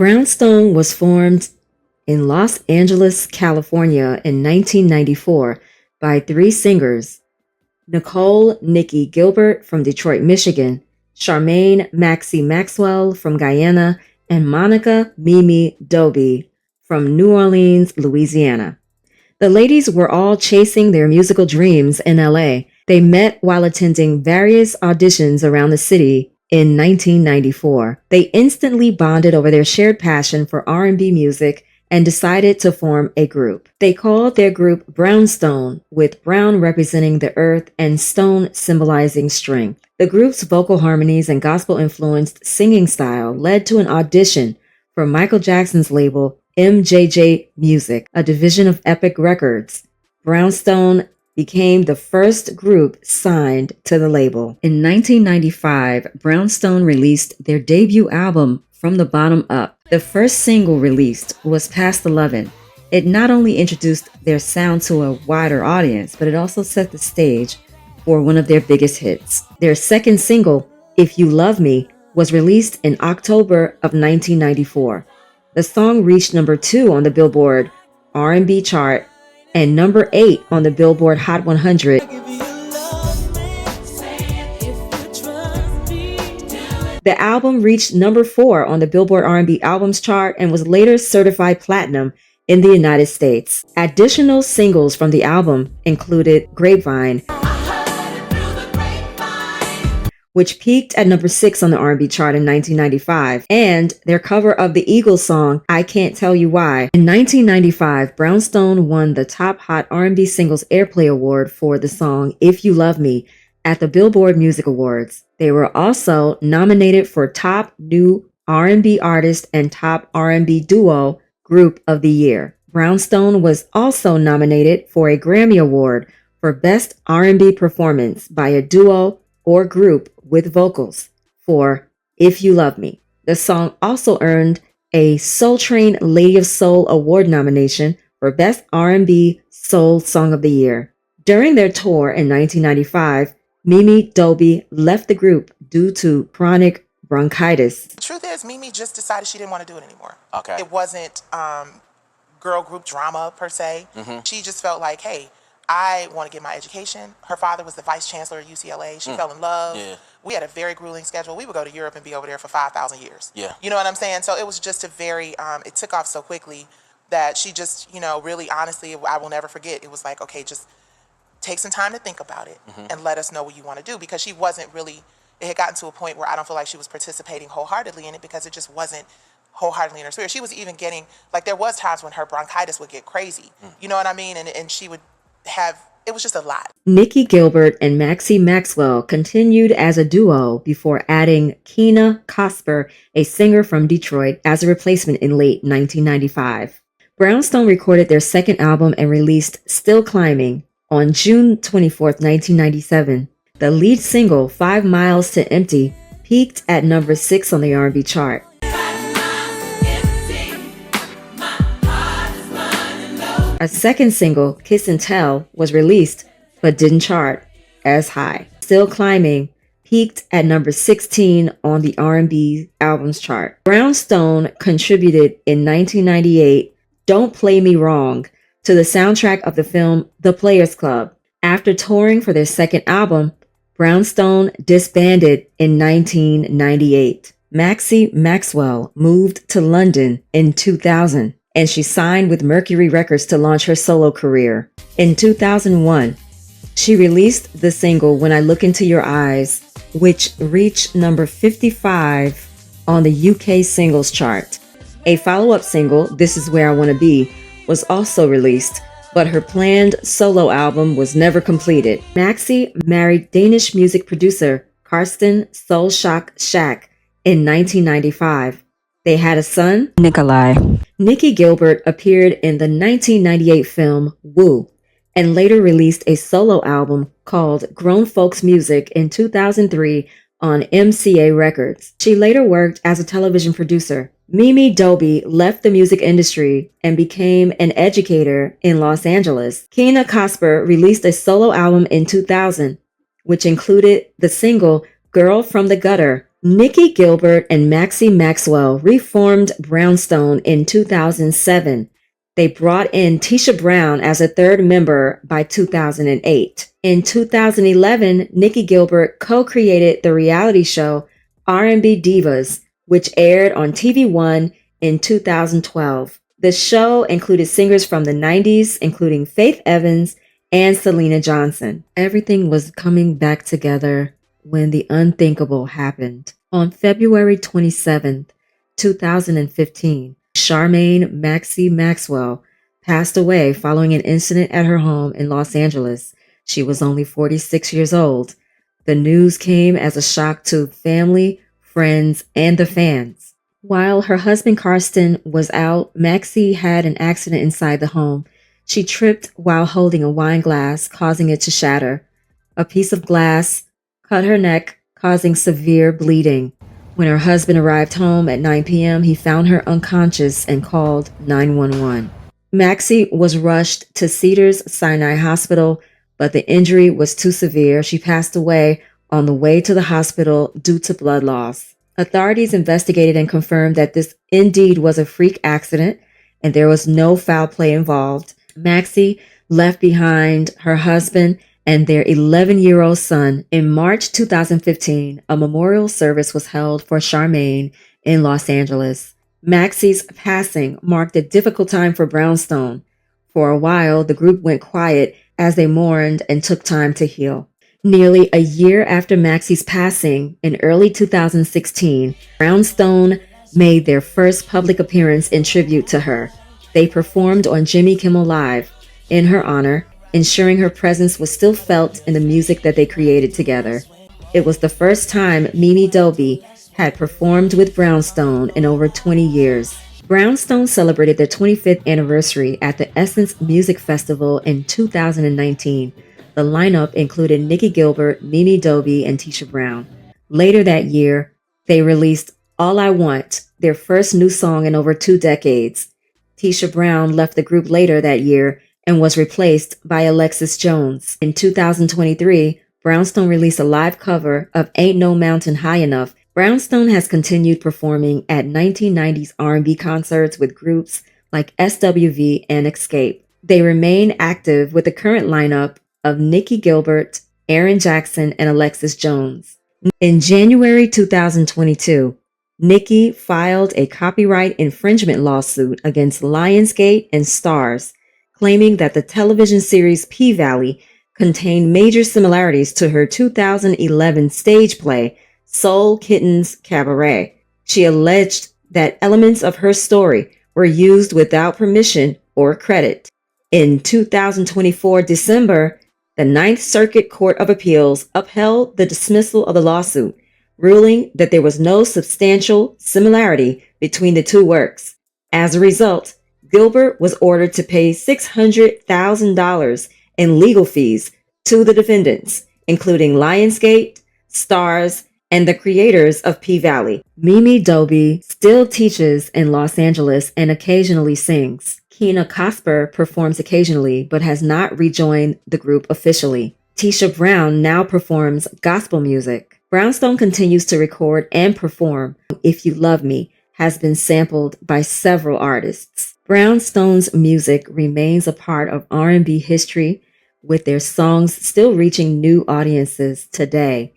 Brownstone was formed in Los Angeles, California in 1994 by three singers: Nicole Nikki Gilbert from Detroit, Michigan, Charmaine Maxi Maxwell from Guyana, and Monica Mimi Doby from New Orleans, Louisiana. The ladies were all chasing their musical dreams in LA. They met while attending various auditions around the city in 1994. They instantly bonded over their shared passion for R&B music and decided to form a group. They called their group Brownstone, with brown representing the earth and stone symbolizing strength. The group's vocal harmonies and gospel-influenced singing style led to an audition for Michael Jackson's label MJJ Music, a division of Epic Records. Brownstone became the first group signed to the label. In 1995, Brownstone released their debut album, From the Bottom Up. The first single released was Past 11. It not only introduced their sound to a wider audience, but it also set the stage for one of their biggest hits. Their second single, If You Love Me, was released in October of 1994. The song reached number 2 on the Billboard R&B chart and number 8 on the Billboard Hot 100. The album reached number 4 on the Billboard R&B Albums chart and was later certified platinum in the United States. Additional singles from the album included Grapevine, which peaked at number 6 on the R&B chart in 1995, and their cover of the Eagles song, I Can't Tell You Why. In 1995, Brownstone won the Top Hot R&B Singles Airplay Award for the song If You Love Me at the Billboard Music Awards. They were also nominated for Top New R&B Artist and Top R&B Duo Group of the Year. Brownstone was also nominated for a Grammy Award for Best R&B Performance by a Duo or Group with Vocals for If You Love Me. The song also earned a Soul Train Lady of Soul Award nomination for Best R&B Soul Song of the Year. During their tour in 1995, Mimi Doby left the group due to chronic bronchitis. The truth is, Mimi just decided she didn't want to do it anymore. Okay. It wasn't girl group drama per se. She just felt like, hey, I want to get my education. Her father was the vice chancellor at UCLA. She fell in love. Yeah. We had a very grueling schedule. We would go to Europe and be over there for 5,000 years. Yeah. You know what I'm saying? So it was just a very, it took off so quickly that she just, really, honestly, I will never forget. It was like, okay, just take some time to think about it and let us know what you want to do, because she wasn't really, it had gotten to a point where I don't feel like she was participating wholeheartedly in it, because it just wasn't wholeheartedly in her spirit. She was even getting, like, there was times when her bronchitis would get crazy. You know what I mean? And she would have, it was just a lot. Nikki Gilbert and Maxi Maxwell continued as a duo before adding Keena Cosper, a singer from Detroit, as a replacement in late 1995. Brownstone recorded their second album and released Still Climbing on June 24, 1997. The lead single, 5 Miles to Empty, peaked at number 6 on the R&B chart. A second single, Kiss and Tell, was released but didn't chart as high. Still Climbing peaked at number 16 on the R&B albums chart. Brownstone contributed in 1998 Don't Play Me Wrong to the soundtrack of the film The Players Club. After touring for their second album, Brownstone disbanded in 1998. Maxi Maxwell moved to London in 2000, and she signed with Mercury Records to launch her solo career. In 2001, she released the single When I Look Into Your Eyes, which reached number 55 on the UK singles chart. A follow-up single, This Is Where I Want to Be, was also released, but her planned solo album was never completed. Maxi married Danish music producer Karsten Solshock Shack in 1995. They had a son, Nikolai. Nikki Gilbert appeared in the 1998 film Woo, and later released a solo album called Grown Folks Music in 2003 on MCA Records. She later worked as a television producer. Mimi Doby left the music industry and became an educator in Los Angeles. Keena Cosper released a solo album in 2000, which included the single Girl from the Gutter Nikki Gilbert and Maxi Maxwell reformed Brownstone in 2007. They brought in Tisha Brown as a third member by 2008. In 2011, Nikki Gilbert co-created the reality show R&B Divas, which aired on TV One in 2012. The show included singers from the 90s, including Faith Evans and Selena Johnson. Everything was coming back together when the unthinkable happened. On February 27th, 2015, Charmaine Maxi Maxwell passed away following an incident at her home in Los Angeles. She was only 46 years old. The news came as a shock to family, friends, and the fans. While her husband Karsten was out, Maxi had an accident inside the home. She tripped while holding a wine glass, causing it to shatter. A piece of glass cut her neck, causing severe bleeding. When her husband arrived home at 9 p.m., he found her unconscious and called 911. Maxi was rushed to Cedars-Sinai Hospital, but the injury was too severe. She passed away on the way to the hospital due to blood loss. Authorities investigated and confirmed that this indeed was a freak accident and there was no foul play involved. Maxi left behind her husband and their 11-year-old son. In March 2015, a memorial service was held for Charmaine in Los Angeles. Maxi's passing marked a difficult time for Brownstone. For a while, the group went quiet as they mourned and took time to heal. Nearly a year after Maxi's passing, in early 2016, Brownstone made their first public appearance in tribute to her. They performed on Jimmy Kimmel Live in her honor, ensuring her presence was still felt in the music that they created together. It was the first time Mimi Dobie had performed with Brownstone in over 20 years. Brownstone celebrated their 25th anniversary at the Essence Music Festival in 2019. The lineup included Nikki Gilbert, Mimi Dobie, and Tisha Brown. Later that year, they released All I Want, their first new song in over 2 decades. Tisha Brown left the group later that year and was replaced by Alexis Jones. In 2023, Brownstone released a live cover of Ain't No Mountain High Enough. Brownstone has continued performing at 1990s R&B concerts with groups like SWV and Escape. They remain active with the current lineup of Nikki Gilbert, Aaron Jackson, and Alexis Jones. In January 2022, Nikki filed a copyright infringement lawsuit against Lionsgate and Starz, claiming that the television series P-Valley contained major similarities to her 2011 stage play, Soul Kittens Cabaret. She alleged that elements of her story were used without permission or credit. In 2024 December, the Ninth Circuit Court of Appeals upheld the dismissal of the lawsuit, ruling that there was no substantial similarity between the two works. As a result, Gilbert was ordered to pay $600,000 in legal fees to the defendants, including Lionsgate, Starz, and the creators of P-Valley. Mimi Dobie still teaches in Los Angeles and occasionally sings. Keena Cosper performs occasionally but has not rejoined the group officially. Tisha Brown now performs gospel music. Brownstone continues to record and perform. If You Love Me has been sampled by several artists. Brownstone's music remains a part of R&B history, with their songs still reaching new audiences today.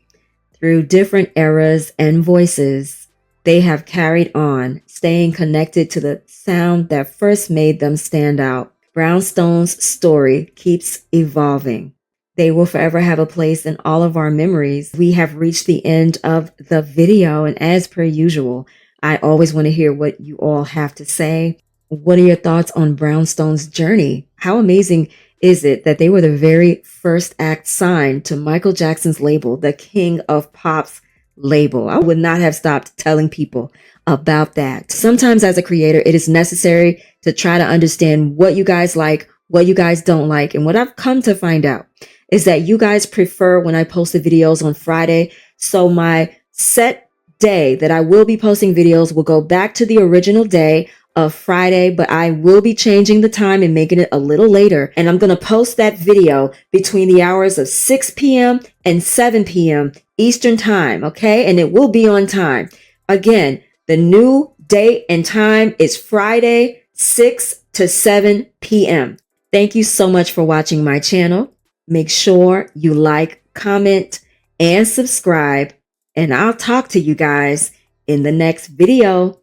Through different eras and voices, they have carried on, staying connected to the sound that first made them stand out. Brownstone's story keeps evolving. They will forever have a place in all of our memories. We have reached the end of the video, and as per usual, I always want to hear what you all have to say. What are your thoughts on Brownstone's journey? How amazing is it that they were the very first act signed to Michael Jackson's label, the King of Pop's label? I would not have stopped telling people about that. Sometimes as a creator, it is necessary to try to understand what you guys like, what you guys don't like. And what I've come to find out is that you guys prefer when I post the videos on Friday. So my set day that I will be posting videos will go back to the original day of Friday, but I will be changing the time and making it a little later. And I'm going to post that video between the hours of 6 p.m. and 7 p.m. Eastern time. Okay. And it will be on time. Again, the new date and time is Friday, 6 to 7 p.m. Thank you so much for watching my channel. Make sure you like, comment, and subscribe. And I'll talk to you guys in the next video.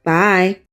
Bye.